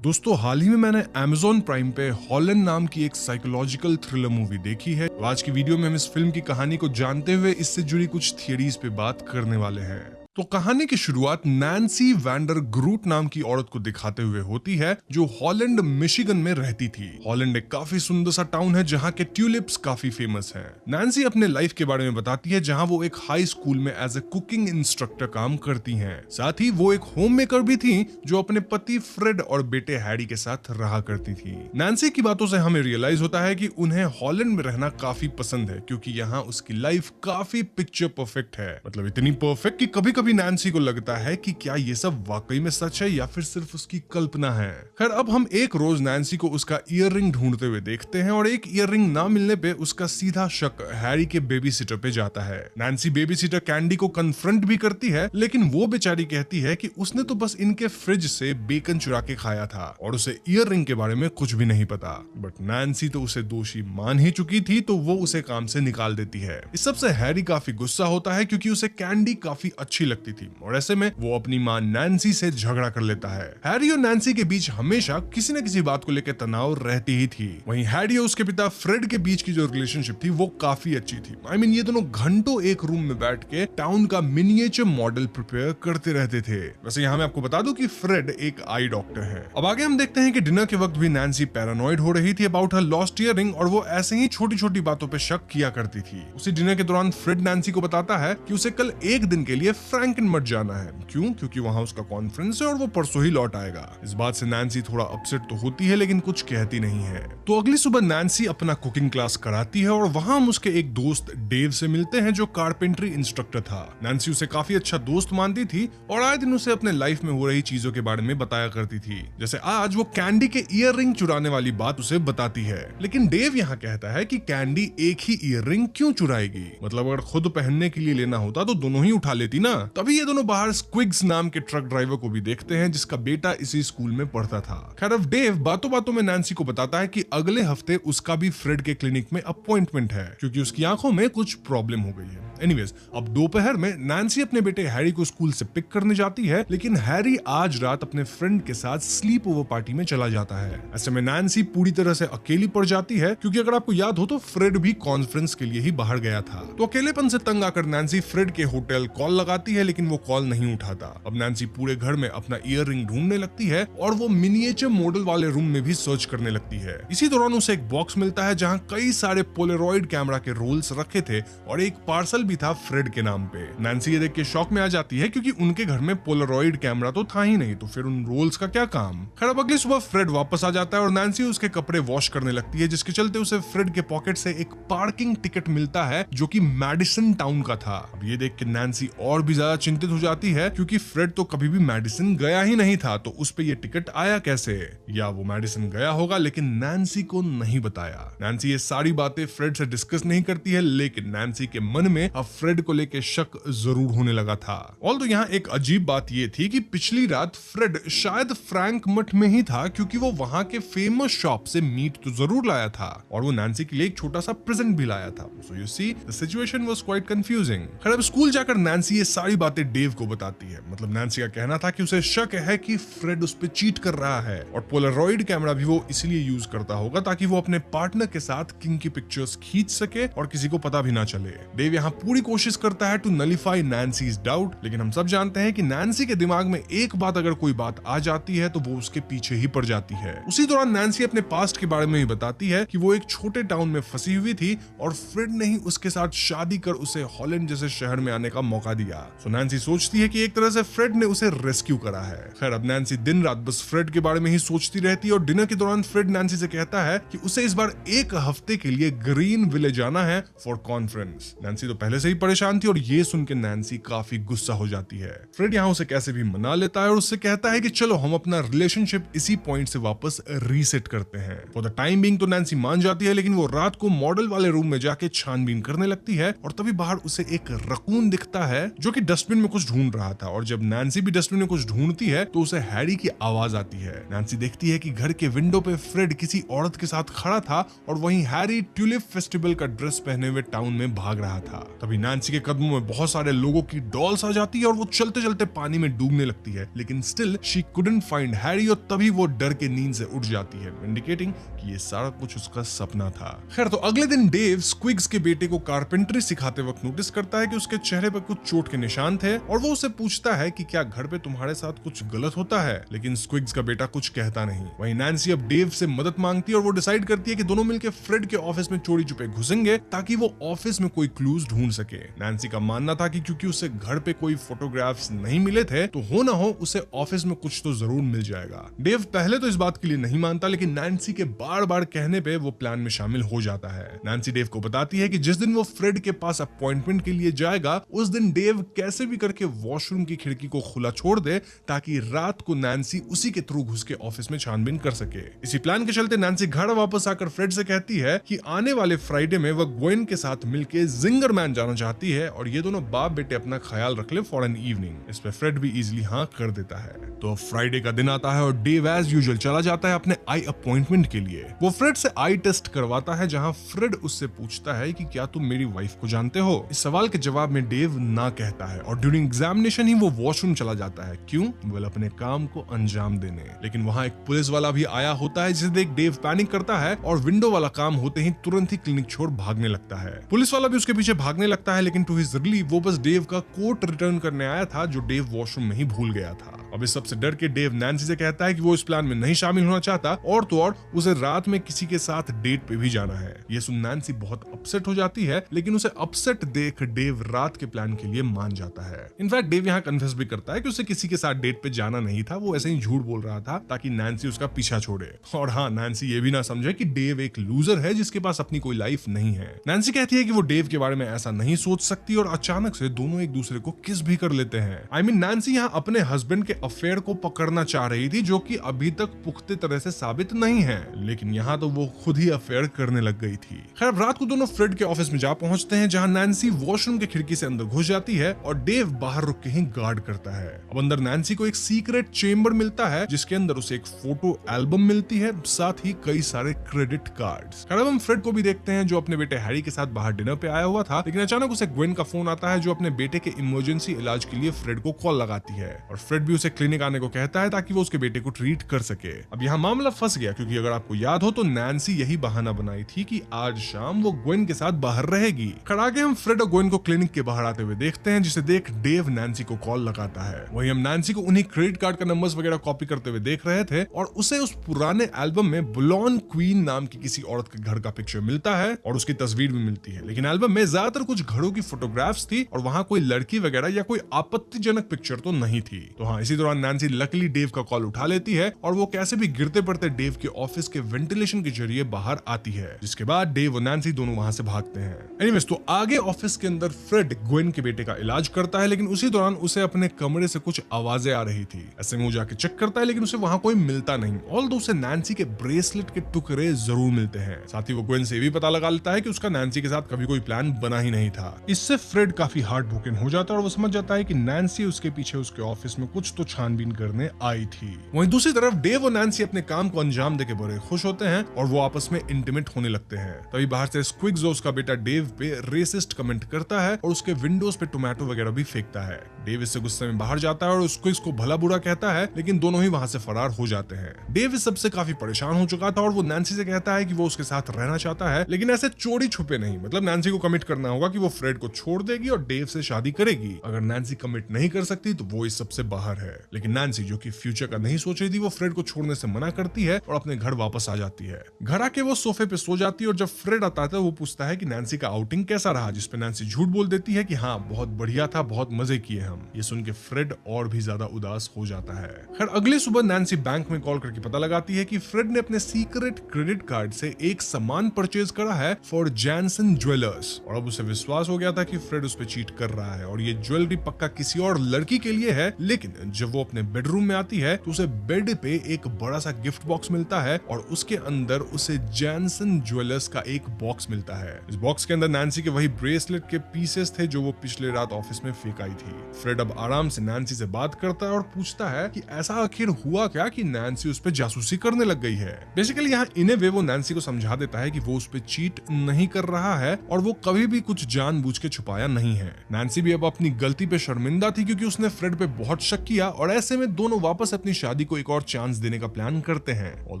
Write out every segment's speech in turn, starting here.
दोस्तों हाल ही में मैंने Amazon प्राइम पे हॉलैंड नाम की एक साइकोलॉजिकल थ्रिलर मूवी देखी है। आज की वीडियो में हम इस फिल्म की कहानी को जानते हुए इससे जुड़ी कुछ थियरीज पे बात करने वाले हैं। तो कहानी की शुरुआत नैन्सी वैंडर ग्रूट नाम की औरत को दिखाते हुए होती है जो हॉलैंड मिशिगन में रहती थी। हॉलैंड एक काफी सुंदर सा टाउन है जहाँ के ट्यूलिप्स काफी फेमस हैं। नैन्सी अपने लाइफ के बारे में बताती है जहाँ वो एक हाई स्कूल में एज ए कुकिंग इंस्ट्रक्टर काम करती हैं। साथ ही वो एक होम मेकर भी थी जो अपने पति फ्रेड और बेटे हैरी के साथ रहा करती थी। नैन्सी की बातों से हमें रियलाइज होता है कि उन्हें हॉलैंड में रहना काफी पसंद है क्योंकि यहाँ उसकी लाइफ काफी पिक्चर परफेक्ट है। मतलब इतनी परफेक्ट कि कभी कभी नैन्सी को लगता है कि क्या ये सब वाकई में सच है या फिर सिर्फ उसकी कल्पना है। खैर अब हम एक रोज नैन्सी को उसका ईयर रिंग ढूंढते हुए देखते हैं और एक ईयर रिंग ना मिलने पे उसका सीधा शक हैरी के बेबी सिटर पे जाता है। नैन्सी बेबी सिटर कैंडी को कन्फ्रंट भी करती है लेकिन वो बेचारी कहती है कि उसने तो बस इनके फ्रिज से बेकन चुरा के खाया था और उसे ईयर रिंग के बारे में कुछ भी नहीं पता। बट नैन्सी तो उसे दोषी मान ही चुकी थी तो वो उसे काम से निकाल देती है। इस सबसे हैरी काफी गुस्सा होता है क्योंकि उसे कैंडी काफी अच्छी लगती थी और ऐसे में वो अपनी मां नैन्सी से झगड़ा कर लेता है। हैरी और नैन्सी के बीच हमेशा किसी न किसी बात को लेकर तनाव रहती ही थी। वहीं हैरी और उसके पिता फ्रेड के बीच की जो रिलेशनशिप थी वो काफी अच्छी थी। ये दोनों घंटों एक रूम में बैठ के टाउन का मिनिएचर मॉडल प्रिपेयर करते रहते थे। वैसे यहाँ मैं आपको बता दूं कि फ्रेड एक आई डॉक्टर है। अब आगे हम देखते हैं कि डिनर के वक्त भी नैन्सी पैरानॉइड हो रही थी अबाउट हर लॉस्ट ईयररिंग और वो ऐसे ही छोटी छोटी बातों पे शक किया करती थी। उसी डिनर के दौरान फ्रेड नैन्सी को बताता है कि उसे कल एक दिन के लिए फ्रैंकनमर्ट जाना है। क्यों? क्योंकि वहां उसका कॉन्फ्रेंस है और वो परसों ही लौट आएगा। इस बात से नैन्सी थोड़ा अपसेट तो होती है लेकिन कुछ कहती नहीं है। तो अगली सुबह नैन्सी अपना कुकिंग क्लास कराती है और वहां हम उसके एक दोस्त डेव से मिलते हैं जो कारपेंट्री इंस्ट्रक्टर था। नैन्सी उसे काफी अच्छा दोस्त मानती थी और आए दिन उसे अपने लाइफ में हो रही चीजों के बारे में बताया करती थी। जैसे आज वो कैंडी के ईयर रिंग चुराने वाली बात उसे बताती है। लेकिन डेव यहाँ कहता है कि कैंडी एक ही ईयर रिंग क्यों चुराएगी? मतलब अगर खुद पहनने के लिए लेना होता तो दोनों ही उठा लेती ना। तभी ये दोनों बाहर स्क्विग्स नाम के ट्रक ड्राइवर को भी देखते हैं जिसका बेटा इसी स्कूल में पढ़ता था। खैर अब डेव बातों बातों में नैन्सी को बताता है कि अगले हफ्ते उसका भी फ्रेड के क्लिनिक में अपॉइंटमेंट है क्योंकि उसकी आंखों में कुछ प्रॉब्लम हो गई है। एनीवेज अब दोपहर में नैन्सी अपने बेटे हैरी को स्कूल से पिक करने जाती है लेकिन हैरी आज रात अपने फ्रेंड के साथ स्लीप ओवर पार्टी में चला जाता है। ऐसे में नैन्सी पूरी तरह से अकेली पड़ जाती है क्योंकि अगर आपको याद हो तो फ्रेड भी कॉन्फ्रेंस के लिए ही बाहर गया था। तो अकेलेपन से तंग आकर नैन्सी फ्रेड के होटल कॉल लगाती है लेकिन वो कॉल नहीं उठाता। अब नैन्सी पूरे घर में अपना ईयर रिंग ढूंढने लगती है और वो मिनिएचर मॉडल वाले रूम में भी सर्च करने लगती है। इसी दौरान उसे एक बॉक्स मिलता है जहाँ कई सारे पोलरॉइड कैमरा के रोल्स रखे थे और एक पार्सल भी था फ्रेड के नाम पे। नैन्सी ये देख के शॉक में आ जाती है क्योंकि उनके घर में पोलरॉइड कैमरा तो था ही नहीं, तो फिर उन रोल्स का क्या काम। खैर अब अगली सुबह फ्रेड वापस आ जाता है और नैन्सी उसके कपड़े वॉश करने लगती है जिसके चलते उसे फ्रेड के पॉकेट से एक पार्किंग टिकट मिलता है जो कि मैडिसन टाउन का था। अब ये देख के नैन्सी और भी ज्यादा चिंतित हो जाती है क्योंकि फ्रेड तो कभी भी मैडिसन गया ही नहीं था, तो उस पे ये टिकट आया कैसे? या वो मैडिसन गया होगा लेकिन नैन्सी को नहीं बताया। नैन्सी ये सारी बातें फ्रेड से डिस्कस नहीं करती है लेकिन नैन्सी के मन में अब फ्रेड को लेके शक जरूर होने लगा था। ऑल्दो यहाँ एक अजीब बात ये थी कि पिछली रात फ्रेड शायद फ्रैंकमर्ट में ही था क्योंकि वो वहां के फेमस शॉप से मीट तो जरूर लाया था और वो नैन्सी के लिए एक छोटा सा प्रेजेंट भी लाया था। So you see the situation was quite confusing. खैर अब स्कूल जाकर नैन्सी ये सारी बातें डेव को बताती है। मतलब नैन्सी का कहना था कि उसे शक है कि फ्रेड उस पे चीट कर रहा है और पोलरॉइड कैमरा भी वो इसलिए यूज करता होगा ताकि वो अपने पार्टनर के साथ किंग की पिक्चर्स खींच सके और किसी को पता भी ना चले। डेव यहाँ पूरी कोशिश करता है टू नलिफाई नैन्सीज डाउट लेकिन हम सब जानते हैं कि नैन्सी के दिमाग में एक बात अगर कोई बात आ जाती है तो वो उसके पीछे ही पड़ जाती है। उसी दौरान नैन्सी अपने पास्ट के बारे में ही बताती है कि वो एक छोटे टाउन में फंसी हुई थी और फ्रेड ने ही उसके साथ शादी कर उसे हॉलैंड जैसे शहर में आने का मौका दिया। सो नैन्सी सोचती है कि एक तरह से फ्रेड ने उसे रेस्क्यू करा है। खैर अब नैन्सी दिन रात बस फ्रेड के बारे में ही सोचती रहती है और डिनर के दौरान फ्रेड नैन्सी से कहता है कि उसे इस बार एक हफ्ते के लिए ग्रीन विलेज जाना है फॉर कॉन्फ्रेंस। नैन्सी तो पहले से ही परेशान थी और ये सुन के नैन्सी काफी गुस्सा हो जाती है। फ्रेड यहाँ उसे कैसे भी मना लेता है और उससे कहता है कि चलो हम अपना रिलेशनशिप इसी पॉइंट से वापस रीसेट करते हैं। फॉर द टाइम बीइंग तो नैन्सी मान जाती है लेकिन वो रात को मॉडल वाले रूम में जाके छानबीन करने लगती है और तभी बाहर उसे एक रकून दिखता है जो कि डस्टबिन में कुछ ढूंढ रहा था और जब नैन्सी भी डस्टबिन में कुछ ढूंढती है तो उसे हैरी की आवाज आती है। नैन्सी देखती है कि घर के विंडो पे फ्रेड किसी औरत के साथ खड़ा था और वहीं हैरी ट्यूलिप फेस्टिवल का ड्रेस पहने हुए टाउन में भाग रहा था। तभी नैन्सी के कदमों में बहुत सारे लोगों की डॉल्स आ जाती है और वो चलते चलते पानी में डूबने लगती है, लेकिन still she couldn't find Harry और तभी वो डर के नींद से उठ जाती है, इंडिकेटिंग कि ये सारा कुछ उसका सपना था। खैर, तो अगले दिन डेव स्क्विग्स के बेटे को कारपेंटरी सिखाते वक्त नोटिस करता है कि उसके चेहरे पर कुछ चोट के निशान थे और वो उसे पूछता है कि क्या घर पे तुम्हारे साथ कुछ गलत होता है, लेकिन स्क्विग्स का बेटा कुछ कहता नहीं। वहीं नैन्सी अब डेव से मदद मांगती है और वो डिसाइड करती है कि दोनों मिलकर फ्रेड के ऑफिस में चोरी छुपे घुसेंगे ताकि वो ऑफिस में कोई क्लूज ढूंढ सके। नैन्सी का मानना था कि क्योंकि उसे घर पे कोई फोटोग्राफ्स नहीं मिले थे तो हो ना हो उसे ऑफिस में कुछ तो जरूर मिल जाएगा। डेव पहले तो इस बात के लिए नहीं मानता, लेकिन नैन्सी के बार बार कहने पे वो प्लान में शामिल हो जाता है। नैन्सी डेव को बताती है कि जिस दिन वो फ्रेड के पास अपॉइंटमेंट के लिए जाएगा उस दिन डेव कैसे भी करके वॉशरूम की खिड़की को खुला छोड़ दे ताकि रात को नैन्सी उसी के थ्रू घुस के ऑफिस में छानबीन कर सके। इसी प्लान के चलते नैन्सी घर वापस आकर फ्रेड से कहती है कि आने वाले फ्राइडे में वह ग्वेन के साथ मिलके जिंगर मैन जाना चाहती है और ये दोनों बाप बेटे अपना ख्याल रख ले फॉर एन इवनिंग। इस पे फ्रेड भी इजीली हाँ कर देता है। तो फ्राइडे का दिन आता है और डेव एज यूजुअल चला जाता है अपने आई अपॉइंटमेंट के लिए। वो फ्रेड से आई टेस्ट करवाता है जहां फ्रेड उससे पूछता है कि क्या तुम मेरी वाइफ को जानते हो। इस सवाल के जवाब में डेव ना कहता है और ड्यूरिंग एग्जामिनेशन ही वो वॉशरूम चला जाता है। क्यों? वेल, अपने काम को अंजाम देने। लेकिन वहां एक पुलिस वाला भी आया होता है जिसे देख डेव पैनिक करता है और विंडो वाला काम होते ही तुरंत ही क्लिनिक छोड़ भागने लगता है। पुलिस वाला भी उसके पीछे भागने लगता है, लेकिन टू हिज रिलीफ वो बस डेव का कोट रिटर्न करने आया था जो डेव वॉशरूम में ही भूल गया था। अब इस सबसे डर के डेव नैन्सी से कहता है कि वो इस प्लान में नहीं शामिल होना चाहता और तो और उसे रात में किसी के साथ डेट पे भी जाना है। ये सुन नैन्सी बहुत अपसेट हो जाती है, लेकिन उसे अपसेट देख डेव रात के प्लान के लिए मान जाता है। इनफैक्ट डेव यहाँ कन्फेस भी करता है कि उसे किसी के साथ डेट पे जाना नहीं था, वो ऐसे ही झूठ बोल रहा था ताकि नैन्सी उसका पीछा छोड़े। और हाँ, नैन्सी ये भी ना समझे कि डेव एक लूजर है जिसके पास अपनी कोई लाइफ नहीं है। नैन्सी कहती है कि वो डेव के बारे में ऐसा नहीं सोच सकती और अचानक से दोनों एक दूसरे को किस भी कर लेते हैं। आई मीन नैन्सी यहाँ अपने हस्बैंड के अफेयर को पकड़ना चाह रही थी जो कि अभी तक पुख्ते तरह से साबित नहीं है, लेकिन यहाँ तो वो खुद ही अफेयर करने लग गई थी। खैर, रात को दोनों फ्रेड के ऑफिस में जा पहुंचते हैं जहां नैन्सी वॉशरूम की खिड़की से अंदर घुस जाती है और डेव बाहर रुक के ही गार्ड करता है। अब अंदर नैन्सी को एक सीक्रेट चेंबर मिलता है जिसके अंदर उसे एक फोटो एल्बम मिलती है, साथ ही कई सारे क्रेडिट कार्ड्स। खैर, हम फ्रेड को भी देखते हैं जो अपने बेटे हैरी के साथ बाहर डिनर पे आया हुआ था, लेकिन अचानक उसे ग्वेन का फोन आता है जो अपने बेटे के इमरजेंसी इलाज के लिए फ्रेड को कॉल लगाती है और फ्रेड भी उसे क्लिनिक आने को कहता है ताकि वो उसके बेटे को ट्रीट कर सके। अब यहाँ मामला फंस गया क्योंकि अगर आपको याद हो तो नैन्सी यही बहाना बनाई थी कि आज शाम वो ग्वेन के साथ बाहर रहेगी। खैर, आगे हम फ्रेड और ग्वेन को क्लिनिक के बाहर आते हुए देखते हैं जिसे देख डेव नैन्सी को कॉल लगाता है। वहीं हम नैन्सी को उन्हीं क्रेडिट कार्ड का नंबर्स वगैरह कॉपी करते हुए देख रहे थे और उसे उस पुराने एल्बम में ब्लॉन्ड क्वीन नाम की किसी औरत के घर का पिक्चर मिलता है और उसकी तस्वीर भी मिलती है, लेकिन एल्बम में ज्यादातर कुछ घरों की फोटोग्राफ्स थी और वहां कोई लड़की वगैरह या कोई आपत्तिजनक पिक्चर तो नहीं थी। तो हाँ, इसी दौरान नैन्सी लकीली डेव का कॉल उठा लेती है और वो कैसे भी गिरते पड़ते डेव के ऑफिस के वेंटिलेशन के जरिए बाहर आती है, जिसके बाद डेव और नैन्सी दोनों वहां से भागते हैं। एनीवेज, तो आगे ऑफिस के अंदर फ्रेड ग्वेन के बेटे का इलाज करता है, लेकिन उसी दौरान उसे अपने कमरे से कुछ आवाजें आ रही थी। ऐसे में वो जाके चेक करता है लेकिन उसे वहां कोई मिलता नहीं, ऑल्दो उसे नैन्सी के ब्रेसलेट के टुकड़े जरूर मिलते हैं। साथ ही वो ग्वेन से भी पता लगा लेता है कि उसका नैन्सी के साथ कभी कोई प्लान बना ही नहीं था। इससे फ्रेड काफी हार्ट ब्रोकन हो जाता है और वो समझ जाता है कि नैन्सी उसके पीछे उसके ऑफिस में कुछ तो छानबीन करने आई थी। वहीं दूसरी तरफ डेव और नैन्सी अपने काम को अंजाम देके बड़े खुश होते हैं और वो आपस में इंटीमेट होने लगते हैं। तभी बाहर से स्क्विग्स उसका बेटा डेव पे रेसिस्ट कमेंट करता है और उसके विंडोज पे टोमेटो वगैरह भी फेंकता है। डेव इससे गुस्से में बाहर जाता है और स्क्विग्स को भला बुरा कहता है, लेकिन दोनों ही वहां से फरार हो जाते हैं। डेव इस सबसे काफी परेशान हो चुका था और वो नैन्सी से कहता है कि वो उसके साथ रहना चाहता है, लेकिन ऐसे चोरी छुपे नहीं। मतलब नैन्सी को कमिट करना होगा कि वो फ्रेड को छोड़ देगी और डेव से शादी करेगी। अगर नैन्सी कमिट नहीं कर सकती तो वो इस सबसे बाहर है। लेकिन नैन्सी, जो कि फ्यूचर का नहीं सोच रही थी, वो फ्रेड को छोड़ने से मना करती है और अपने घर वापस आ जाती है। घर आके वो सोफे पे सो जाती है और जब फ्रेड आता है वो पूछता है कि नैन्सी का आउटिंग कैसा रहा, जिसपे नैन्सी झूठ बोल देती है कि हाँ, बहुत बढ़िया था, बहुत मजे किए हम। ये सुन के फ्रेड और भी ज्यादा उदास हो जाता है। खैर, अगले सुबह नैन्सी बैंक में कॉल करके पता लगाती है कि फ्रेड ने अपने सीक्रेट क्रेडिट कार्ड से एक सामान परचेज करा है फॉर जैनसन ज्वेलर्स और अब उसे विश्वास हो गया था कि फ्रेड उस पे चीट कर रहा है और ये ज्वेलरी पक्का किसी और लड़की के लिए है। लेकिन जब वो अपने बेडरूम में आती है तो उसे बेड पे एक बड़ा सा गिफ्ट बॉक्स मिलता है और उसके अंदर उसे जैनसन ज्वेलर्स का एक बॉक्स मिलता है। इस बॉक्स के अंदर नैन्सी के वही ब्रेसलेट के पीसेस थे जो वो पिछले रात ऑफिस इसमें फेंक आई थी। फ्रेड अब आराम से नैन्सी से बात करता है और पूछता है कि ऐसा आखिर हुआ क्या कि नैन्सी उस पर जासूसी करने लग गई है। बेसिकली यहाँ इन ए वे वो नैन्सी को समझा देता है कि वो उस पर चीट नहीं कर रहा है और वो कभी भी कुछ जानबूझ के छुपाया नहीं है। नैन्सी भी अब अपनी गलती पे शर्मिंदा थी क्योंकि उसने फ्रेड पे बहुत शक किया और ऐसे में दोनों वापस अपनी शादी को एक और चांस देने का प्लान करते हैं। और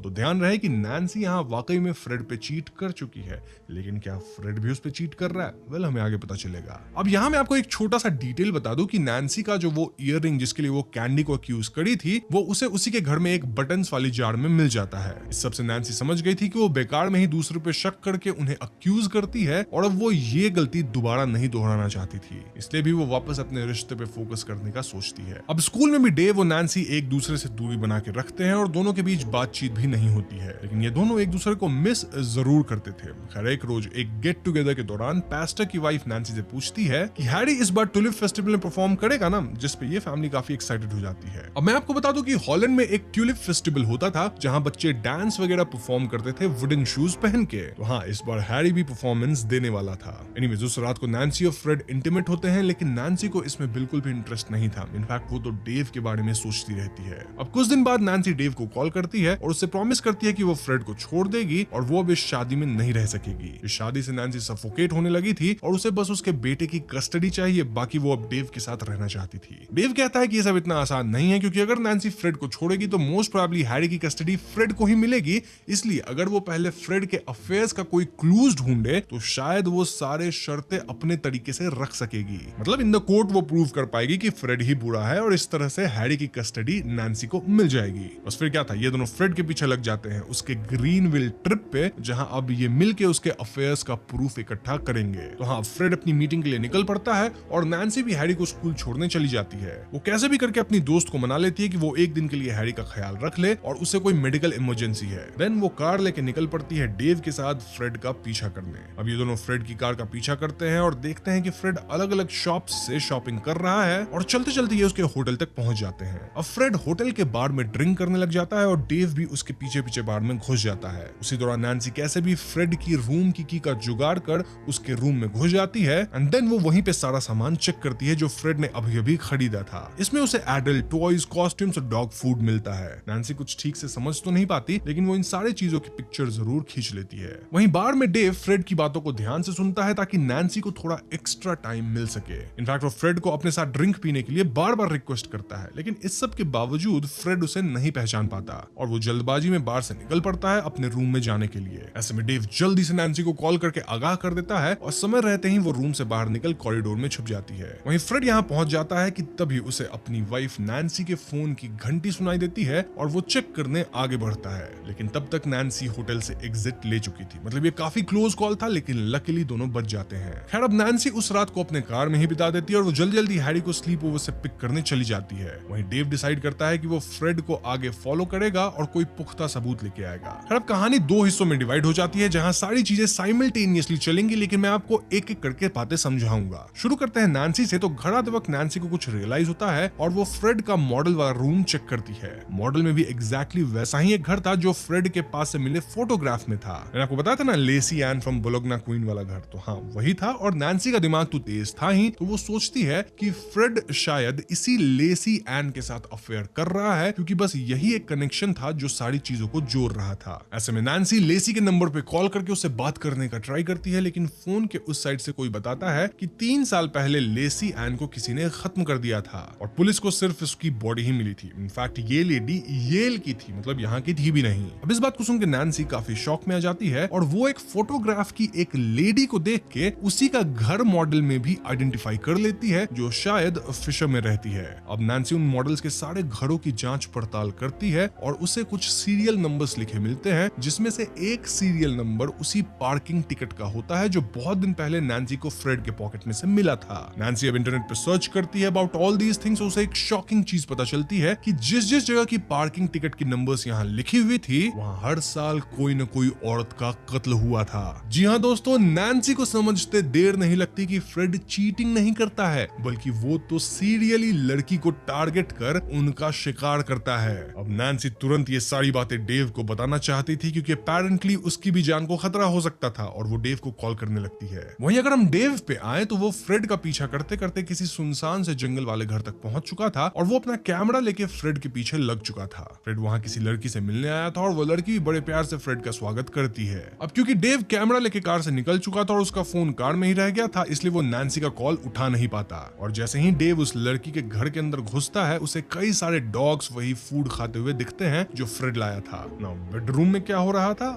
तो ध्यान रहे कि नैन्सी यहाँ वाकई में फ्रेड पे चीट कर चुकी है, लेकिन क्या फ्रेड भी उस पे चीट कर रहा है? वेल, हमें आगे पता चलेगा। अब यहाँ मैं आपको एक छोटा सा डिटेल बता दूं कि नैन्सी का जो वो ईयररिंग जिसके लिए वो कैंडी को अक्यूज करी थी, वो उसे उसी के घर में एक बटन्स वाली जार में मिल जाता है। इस सबसे नैन्सी समझ गई थी कि वो बेकार में ही दूसरों पे शक करके उन्हें अक्यूज करती है और अब वो ये गलती दोबारा नहीं दोहराना चाहती थी, इसलिए भी वो वापस अपने रिश्ते पे फोकस करने का सोचती है। अब स्कूल में भी डेव और नैन्सी एक दूसरे से दूरी बना के रखते हैं और दोनों के बीच बातचीत भी नहीं होती है, लेकिन ये दोनों एक दूसरे को मिस जरूर करते थे। खैर एक रोज एक गेट टुगेदर के दौरान पास्टर की वाइफ नैन्सी से पूछती है कि हैरी इस बार टुलिप फेस्टिवल में परफॉर्म करेगा ना, जिस पे ये फैमिली काफी एक्साइटेड हो जाती है। अब मैं आपको बता दूं कि हॉलैंड में एक ट्यूलिप फेस्टिवल होता था जहां बच्चे डांस वगैरह परफॉर्म करते थे वुडन शूज पहन के। तो हाँ, इस बार हैरी भी परफॉर्मेंस देने वाला था। एनीवेज उस रात को नैन्सी और फ्रेड इंटीमेट होते हैं, लेकिन नैन्सी को इसमें बिल्कुल भी इंटरेस्ट नहीं था। इनफैक्ट वो तो डेव के बारे में सोचती रहती है। अब कुछ दिन बाद नैन्सी डेव को कॉल करती है और उससे प्रॉमिस करती है कि वो फ्रेड को छोड़ देगी और वो अब इस शादी में नहीं रह सकेगी। इस शादी से नैन्सी सफोकेट होने लगी थी और उसे बस उसके बेटे की कस्टडी चाहिए, बाकी वो अब डेव के साथ रहना चाहती थी। डेव कहता है कि ये सब इतना आसान नहीं है, क्योंकि अगर नैन्सी फ्रेड को छोड़ेगी तो मोस्ट प्रोबेबली हैरी की कस्टडी फ्रेड को ही मिलेगी, इसलिए अगर वो पहले फ्रेड के अफेयर्स का कोई क्लूज ढूंढे तो शायद वो सारे शर्तें अपने तरीके से रख सकेगी। मतलब इन द कोर्ट वो प्रूव कर पाएगी कि फ्रेड ही बुरा है और इस तरह से हैरी की कस्टडी नैन्सी को मिल जाएगी। बस फिर क्या था, ये दोनों फ्रेड के पीछे लग जाते हैं उसके ग्रीनविल ट्रिप पे, जहां अब ये मिलके उसके अफेयर्स का प्रूफ इकट्ठा करेंगे। तो हाँ, फ्रेड अपनी मीटिंग के लिए निकल पड़ता है और नैन्सी भी हैरी को स्कूल छोड़ने चली जाती है। वो कैसे भी करके अपनी दोस्त को मना लेती है कि वो एक दिन के लिए हैरी का ख्याल रख ले और उसे कोई मेडिकल इमरजेंसी है। देन वो कार लेके निकल पड़ती है डेव के साथ फ्रेड का पीछा करने। अब ये दोनों फ्रेड की कार का पीछा करते हैं और देखते हैं कि फ्रेड अलग अलग शॉप्स से शॉपिंग कर रहा है और चलते चलते ये उसके होटल तक पहुंच जाते हैं। अब फ्रेड होटल के बार में ड्रिंक करने लग जाता है और डेव भी उसके पीछे पीछे बार में घुस जाता है। उसी दौरान नैन्सी कैसे भी फ्रेड की रूम की का जुगाड़ कर उसके रूम में घुस जाती है एंड देन वो वहीं पे सारा सामान चेक करती है जो फ्रेड ने अभी अभी खरीदा था। इसमें उसे एडल्ट टॉयज, कॉस्ट्यूम्स और डॉग फूड मिलता है। नैन्सी कुछ ठीक से समझ तो नहीं पाती, लेकिन वो इन सारे चीजों की पिक्चर जरूर खींच लेती है। वहीं बार में डेव फ्रेड की बातों को ध्यान से सुनता है ताकि नैन्सी को थोड़ा एक्स्ट्रा टाइम मिल सके। इनफैक्ट वो फ्रेड को अपने साथ ड्रिंक पीने के लिए बार बार रिक्वेस्ट करता है, लेकिन इस सब के बावजूद फ्रेड उसे नहीं पहचान पाता और वो जल्दबाजी में बार से निकल पड़ता है अपने रूम में जाने के लिए। ऐसे में डेव जल्दी से नैन्सी को कॉल करके आगाह कर देता है और समय रहते ही वो रूम से बाहर निकल कॉरिडोर में छुप जाती है। वहीं फ्रेड यहाँ पहुंच जाता है कि तभी उसे अपनी वाइफ नैन्सी के फोन की घंटी सुनाई देती है और वो चेक करने आगे बढ़ता है, लेकिन तब तक नैन्सी होटल से एग्जिट ले चुकी थी। मतलब ये काफी क्लोज कॉल था, लेकिन लकीली दोनों बच जाते हैं। खैर अब नैन्सी उस रात को अपने कार में ही बिता देती है और वो जल्दी जल्दी हैरी को स्लीप ओवर से पिक करने चली जाती है। वहीं डेव डिसाइड करता है कि वो फ्रेड को आगे फॉलो करेगा और कोई पुख्ता सबूत लेके आएगा। खैर अब कहानी दो हिस्सों में डिवाइड हो जाती है जहां सारी चीजें साइमल्टेनियसली चलेंगी, लेकिन मैं आपको एक एक करके बातें समझाऊंगा। शुरू करते हैं नैन्सी से। तो घर आते वक्त नैन्सी को कुछ रियलाइज होता है और वो फ्रेड का मॉडल वाला रूम चेक करती है। मॉडल में भी एग्जैक्टली वैसा ही एक घर था जो फ्रेड के पास से मिले फोटोग्राफ में था। मैंने आपको बताया था ना, लेसी एन फ्रॉम बोलोग्ना क्वीन वाला घर, तो हाँ वही था। और नैन्सी का दिमाग तो तेज था ही, तो वो सोचती है कि फ्रेड शायद इसी लेसी एन के साथ अफेयर कर रहा है, क्योंकि बस यही एक कनेक्शन था जो सारी चीजों को जोड़ रहा था। ऐसे में नैन्सी लेसी के नंबर पे कॉल करके उससे बात करने का ट्राई करती है, लेकिन फोन के उस साइड से कोई बताता है कि 3 साल पहले लेसी एन को किसी ने खत्म कर दिया था और पुलिस को सिर्फ उसकी बॉडी ही मिली थी। इनफैक्ट ये लेडी येल की थी, मतलब यहाँ की थी भी नहीं। अब इस बात को सुनकर नैन्सी काफी शॉक में आ जाती है और वो एक फोटोग्राफ की एक लेडी को देख के उसी का घर मॉडल में भी आइडेंटिफाई कर लेती है, जो शायद फिशर में रहती है। अब नैन्सी उन मॉडल्स के सारे घरों की जांच पड़ताल करती है और उसे कुछ सीरियल नंबर्स लिखे मिलते हैं, जिसमें से एक सीरियल नंबर उसी पार्किंग टिकट का होता है जो बहुत दिन पहले नैन्सी को फ्रेड के पॉकेट में से मिला था। नैन्सी अब इंटरनेट पे सर्च करती है अबाउट ऑल दीज थिंग्स। उसे एक शॉकिंग चीज पता चलती है कि जिस जिस जगह की पार्किंग टिकट की नंबर्स यहाँ लिखी हुई थी, वहाँ हर साल कोई न कोई औरत का कत्ल हुआ था। जी हाँ दोस्तों, नैन्सी को समझते देर नहीं लगती कि फ्रेड चीटिंग नहीं करता है, बल्कि वो तो सीरियली लड़की को टारगेट कर उनका शिकार करता है। अब नैन्सी तुरंत ये सारी बातें डेव को बताना चाहती थी, क्योंकि अपेरेंटली उसकी भी जान को खतरा हो सकता था और वो डेव को कॉल करने लगती है। वहीं अगर हम डेव पे आए तो वो फ्रेड का पीछा करते करते किसी सुनसान से जंगल वाले घर तक पहुंच चुका था और वो अपना कैमरा लेके फ्रेड के पीछे लग चुका था। फ्रेड वहां किसी लड़की से मिलने आया था और वो लड़की भी बड़े प्यार से फ्रेड का स्वागत करती है। अब क्योंकि डेव कैमरा लेके कार से निकल चुका था और उसका फोन कार में ही रह गया था, इसलिए वो नैन्सी का कॉल उठा नहीं पाता। और जैसे ही डेव उस लड़की के घर के अंदर घुसता है, उसे कई सारे डॉग्स वही फूड खाते हुए दिखते हैं जो फ्रेड लाया था। नाउ बेडरूम में क्या हो रहा था?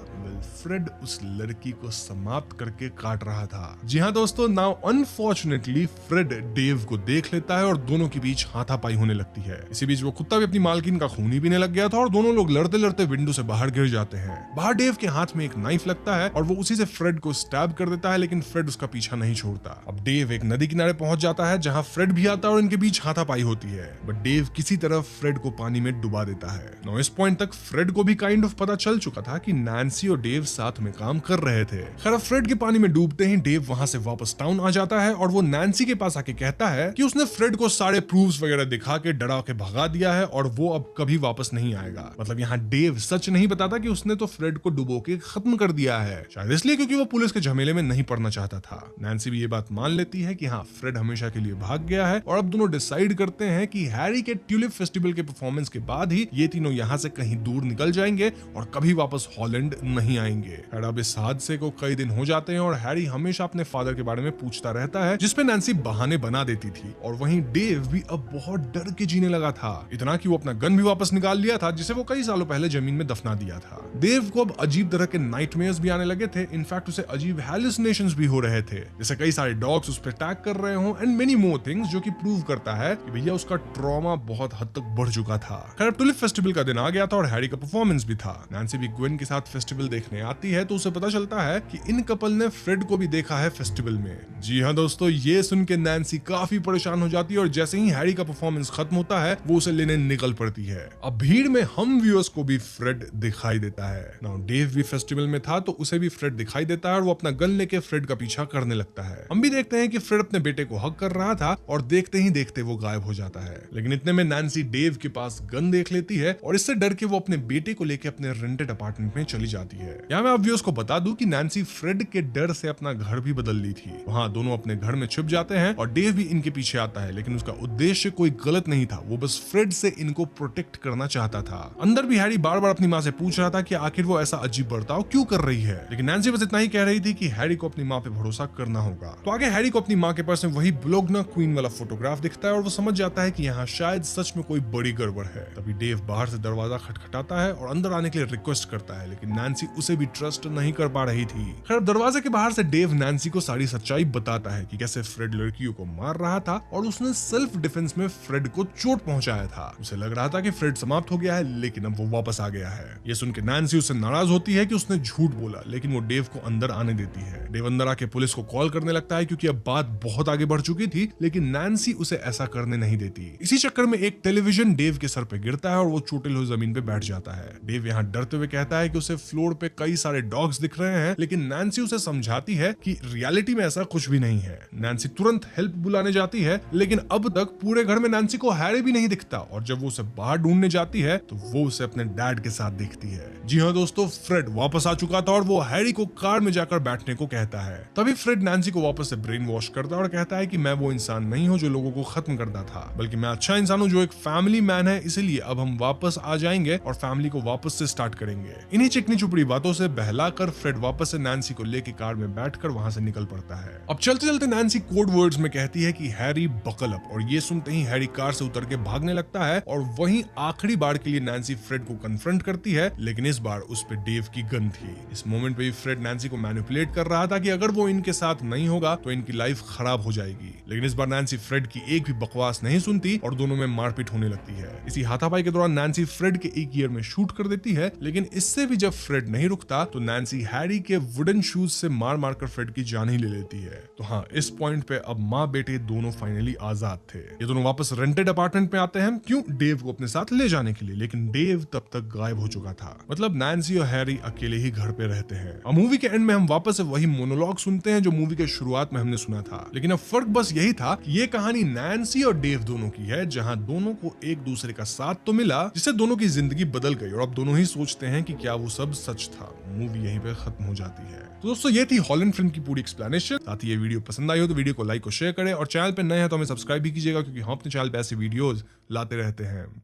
फ्रेड उस लड़की को समाप्त करके काट रहा था। जी हाँ दोस्तों, नाउ अनफॉर्चुनेटली फ्रेड डेव को देख लेता है और दोनों के बीच हाथापाई होने लगती है। इसी बीच वो कुत्ता भी अपनी मालकिन का खून ही पीने लग गया था और दोनों लोग लड़ते लड़ते विंडो से बाहर गिर जाते हैं। बाहर डेव के हाथ में एक नाइफ लगता है और वो उसी से फ्रेड को स्टैब कर देता है, लेकिन फ्रेड उसका पीछा नहीं छोड़ता। अब डेव एक नदी किनारे पहुंच जाता है जहां फ्रेड भी आता है और इनके बीच हाथापाई होती है, बट डेव किसी तरह फ्रेड को पानी में डुबा देता है। नाउ इस पॉइंट तक फ्रेड को भी काइंड ऑफ पता चल चुका था कि नैन्सी और डेव साथ में काम कर रहे थे। खैर फ्रेड के पानी में डूबते ही डेव वहां से वापस टाउन आ जाता है और वो नैन्सी के पास आके कहता है कि उसने फ्रेड को सारे प्रूफ्स वगैरह दिखा के डरा के भगा दिया है और वो अब कभी वापस नहीं आएगा। मतलब यहाँ डेव सच नहीं बताता कि उसने तो फ्रेड को डुबो के खत्म कर दिया है, शायद इसलिए क्योंकि वो पुलिस के झमेले में नहीं पड़ना चाहता था। नैन्सी भी ये बात मान लेती है कि हाँ, फ्रेड हमेशा के लिए भाग गया है और अब दोनों डिसाइड करते हैं कि हैरी के ट्यूलिप फेस्टिवल के परफॉर्मेंस के बाद ही ये तीनों यहाँ से कहीं दूर निकल जाएंगे और कभी वापस हॉलैंड नहीं आएंगे। अब इस हादसे को कई दिन हो जाते हैं और हैरी हमेशा अपने फादर के बारे में पूछता रहता है, जिसपे नैन्सी बहाने बना देती थी। और वहीं डेव भी अब बहुत डर के जीने लगा था, इतना कि वो अपना गन भी वापस निकाल लिया था जिसे वो कई सालों पहले जमीन में दफना दिया था। डेव को अब अजीब तरह के नाइटमेयर्स भी आने लगे थे। इनफैक्ट उसे अजीब हैलुसिनेशंस भी हो रहे थे, जैसे कई सारे डॉग्स उस पर अटैक कर रहे हो एंड मेनी मोर थिंग्स, जो कि प्रूव करता है कि भैया उसका ट्रॉमा बहुत हद तक बढ़ चुका था। खैर ट्यूलिप फेस्टिवल का दिन आ गया था और हैरी का परफॉर्मेंस भी था। नैन्सी भी ग्वेन के साथ फेस्टिवल देखने आती है तो उसे पता चलता है कि इन कपल ने फ्रेड को भी देखा है फेस्टिवल में। जी हाँ दोस्तों, ये सुन के नैन्सी काफी परेशान हो जाती है और जैसे ही हैरी का परफॉर्मेंस खत्म होता है वो उसे लेने निकल पड़ती है। अब भीड़ में हम व्यूअर्स को भी फ्रेड दिखाई देता है। नाउ डेव भी फेस्टिवल में था तो उसे भी फ्रेड दिखाई देता है और वो अपना गन लेके फ्रेड का पीछा करने लगता है। हम भी देखते हैं कि फ्रेड अपने बेटे को हक कर रहा था और देखते ही देखते वो गायब हो जाता है। लेकिन इतने में नैन्सी डेव के पास गन देख लेती है और इससे डर के वो अपने बेटे को लेके अपने रेंटेड अपार्टमेंट में चली जाती है। यहाँ मैं आप व्यूअर्स को बता दूं कि नैन्सी फ्रेड के डर से अपना घर भी बदल ली थी। वहाँ दोनों अपने घर में छिप जाते हैं और डेव भी इनके पीछे आता है, लेकिन उसका उद्देश्य कोई गलत नहीं था, वो बस फ्रेड से इनको प्रोटेक्ट करना चाहता था। अंदर भी हैरी बार बार अपनी माँ से पूछ रहा था कि आखिर वो ऐसा अजीब बर्ताव क्यों कर रही है, लेकिन नैन्सी बस इतना ही कह रही थी कि हैरी को अपनी माँ पे भरोसा करना होगा। तो आगे हैरी को अपनी माँ के पास में वही ब्लोगना क्वीन वाला फोटोग्राफ दिखता है और वो समझ जाता है कि यहाँ शायद सच में कोई बड़ी गड़बड़ है। तभी डेव बाहर से दरवाजा खटखटाता है और अंदर आने के लिए रिक्वेस्ट करता है, लेकिन नैन्सी उसे भी ट्रस्ट नहीं कर पा रही थी। खैर दरवाजे के बाहर से डेव नैन्सी को सारी सच्चाई बताता है कि कैसे फ्रेड लड़कियों को मार रहा था और उसने सेल्फ डिफेंस में फ्रेड को चोट पहुंचाया था। उसे लग रहा था कि फ्रेड समाप्त हो गया है, लेकिन अब वो वापस आ गया है। ये सुन के नैन्सी उससे नाराज होती है कि उसने झूठ बोला, लेकिन वो डेव को अंदर आने देती है। डेव अंदर आके पुलिस को कॉल करने लगता है क्योंकि अब बात बहुत आगे बढ़ चुकी थी, लेकिन नैन्सी उसे ऐसा करने नहीं देती। इसी चक्कर में एक टेलीविजन डेव के सर पे गिरता है और वो चोटिल हुई जमीन पे बैठ जाता है। डेव यहाँ डरते हुए कहता है कि उसे फ्लोर पे कई सारे डॉग्स दिख रहे हैं, लेकिन नैन्सी उसे समझाती है कि रियलिटी में ऐसा कुछ भी नहीं है। नैन्सी तुरंत हेल्प बुलाने जाती है, लेकिन अब तक पूरे घर में नैन्सी को हैरी भी नहीं दिखता और जब वो उसे बाहर ढूंढने जाती है तो वो उसे अपने डैड के साथ देखती है। जी हाँ दोस्तों, फ्रेड वापस आ चुका था और वो हैरी को कार में जाकर बैठने को कहता है। तभी फ्रेड नैन्सी को वापस से ब्रेन वॉश करता है और कहता है कि मैं वो इंसान नहीं हूँ जो लोगों को खत्म करता था, बल्कि मैं अच्छा इंसान हूँ जो एक फैमिली मैन है, इसीलिए अब हम वापस आ जाएंगे और फैमिली को वापस से स्टार्ट करेंगे। इन्हीं चिकनी चुपड़ी बातों से बहलाकर फ्रेड वापस से नैन्सी को लेके कार में बैठकर वहां से निकल पड़ता है। अब चलते चलते नैन्सी कोड वर्ड्स में कहती है कि हैरी बकल अप, और ये सुनते ही हैरी कार से उतर के भागने लगता है और वहीं आखिरी बार के लिए नैन्सी फ्रेड को कन्फ्रंट करती है, लेकिन इस बार उस पे डेव की गन थी। इस मोमेंट पे फ्रेड नैन्सी को मैनिपुलेट कर रहा था कि अगर वो इनके साथ नहीं होगा तो इनकी लाइफ खराब हो जाएगी, लेकिन इस बार नैन्सी फ्रेड की एक भी बकवास नहीं सुनती और दोनों में मारपीट होने लगती है। इसी हाथापाई के दौरान नैन्सी फ्रेड के एक ईयर में शूट कर देती है, लेकिन इससे भी जब फ्रेड नहीं रुकता तो नैन्सी हैरी के वुडन शूज से मार मारकर फ्रेड की जान ही ले लेती है। तो हाँ, इस पॉइंट पे अब माँ बेटे दोनों फाइनली आजाद थे। ये दोनों वापस रेंटेड अपार्टमेंट में आते हैं, क्यों? डेव को अपने साथ ले जाने के लिए, लेकिन डेव तब तक गायब हो चुका था। मतलब मतलब नैन्सी और हैरी अकेले ही घर पे रहते हैं। और मूवी के एंड में हम वापस से वही मोनोलॉग सुनते हैं जो मूवी के शुरुआत में हमने सुना था, लेकिन अब फर्क बस यही था कि ये कहानी नैन्सी और डेव दोनों की है, जहां दोनों को एक दूसरे का साथ तो मिला जिससे दोनों की जिंदगी बदल गई और अब दोनों ही सोचते हैं कि क्या वो सब सच था। मूवी यहीं पे खत्म हो जाती है। तो दोस्तों ये थी हॉलैंड फिल्म की पूरी एक्सप्लेनेशन। साथ ही ये वीडियो पसंद आई हो तो वीडियो को लाइक और शेयर करें और चैनल पे नए हैं तो हमें सब्सक्राइब भी कीजिएगा, क्योंकि हम अपने चैनल पे ऐसे वीडियोस लाते रहते हैं।